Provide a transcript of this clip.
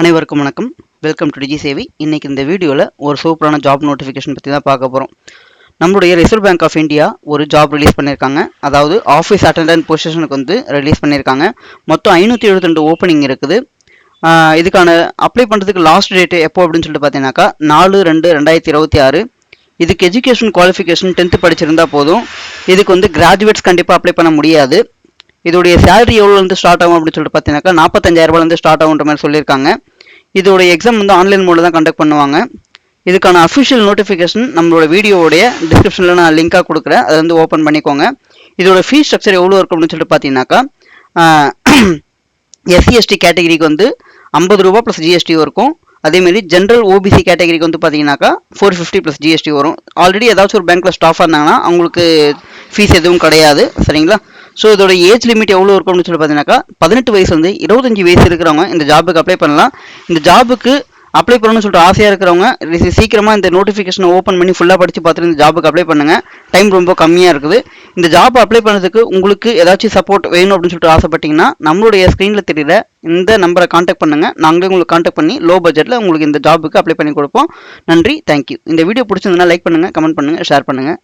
அனைவருக்கும் வணக்கம். Welcome to டிஜி சேவை. இன்னைக்கு இந்த வீடியோவில் ஒரு சூப்பரான ஜாப் நோட்டிஃபிகேஷன் பற்றி தான் பார்க்க போகிறோம். நம்மளுடைய ரிசர்வ் பேங்க் ஆஃப் இந்தியா ஒரு ஜாப் ரிலீஸ் பண்ணியிருக்காங்க. அதாவது ஆஃபீஸ் அட்டெண்டன்ட் பொசிஷனுக்கு வந்து ரிலீஸ் பண்ணியிருக்காங்க. மொத்தம் 572 ஓப்பனிங் இருக்குது. இதுக்கான அப்ளை பண்ணுறதுக்கு லாஸ்ட் டேட்டு எப்போ அப்படின்னு சொல்லிட்டு பார்த்தீங்கன்னாக்கா 4/2/2026. இதுக்கு எஜுகேஷன் குவாலிஃபிகேஷன் 10th படிச்சிருந்தா போதும். இதுக்கு வந்து கிராஜுவேட்ஸ் கண்டிப்பாக அப்ளை பண்ண முடியாது. இதோடைய சேலரி எவ்வளோலேருந்து ஸ்டார்ட் ஆகும் அப்படின்னு சொல்லிட்டு பார்த்தீங்கன்னாக்கா 45,000 ஸ்டார்ட் ஆகுன்ற மாதிரி சொல்லியிருக்காங்க. இதோடைய எக்ஸாம் வந்து ஆன்லைன் மோடில் தான் கண்டக்ட் பண்ணுவாங்க. இதுக்கான அஃபிஷியல் நோட்டிஃபிகேஷன் நம்மளோட வீடியோடைய டிஸ்கிரிப்ஷனில் நான் லிங்காக கொடுக்குறேன். அதை வந்து ஓப்பன் பண்ணிக்கோங்க. இதோட ஃபீஸ் ஸ்ட்ரக்சர் எவ்வளோ இருக்கும் அப்படின்னு சொல்லிட்டு பார்த்தீங்கன்னாக்கா SC/ST கேட்டகரிக்கு வந்து 50 ரூபா ப்ளஸ் ஜிஎஸ்டி இருக்கும். அதேமாரி ஜென்ரல் ஓபிசி கேட்டகரிக்கு வந்து பார்த்தீங்கன்னாக்கா 450 ப்ளஸ் ஜிஎஸ்டி வரும். ஆல்ரெடி ஏதாச்சும் ஒரு பேங்க்கில் ஸ்டாஃபாக இருந்தாங்கன்னா அவங்களுக்கு ஃபீஸ் எதுவும் கிடையாது. சரிங்களா? ஸோ இதோட ஏஜ் லிமிட் எவ்வளோ இருக்கும் அப்படின்னு சொல்லி பார்த்தீங்கன்னாக்கா 18 வயசு வந்து 25 வயசு இருக்கிறவங்க இந்த ஜாபுக்கு அப்ளை பண்ணலாம். இந்த ஜாபுக்கு அப்ளை பண்ணணும்னு சொல்லிட்டு ஆசையாக இருக்கிறவங்க சீக்கிரமாக இந்த நோட்டிஃபிகேஷனை ஓப்பன் பண்ணி ஃபுல்லாக படித்து பார்த்துட்டு இந்த ஜாபுக்கு அப்ளை பண்ணுங்கள். டைம் ரொம்ப கம்மியாக இருக்குது. இந்த ஜாப் அப்ளை பண்ணுறதுக்கு உங்களுக்கு ஏதாச்சும் சப்போர்ட் வேணும் அப்படின்னு சொல்லிட்டு ஆசைப்பட்டீங்கன்னா நம்மளுடைய ஸ்க்ரீனில் தெரியுற இந்த நம்பரை காண்டாக்ட் பண்ணுங்கள். நாங்களே உங்களுக்கு காண்டாக்ட் பண்ணி லோ பட்ஜெட்டில் உங்களுக்கு இந்த ஜாபுக்கு அப்ளை பண்ணி கொடுப்போம். நன்றி, தேங்க்யூ. இந்த வீடியோ பிடிச்சிருந்ததுன்னா லைக் பண்ணுங்கள், கமெண்ட் பண்ணுங்கள், ஷேர் பண்ணுங்கள்.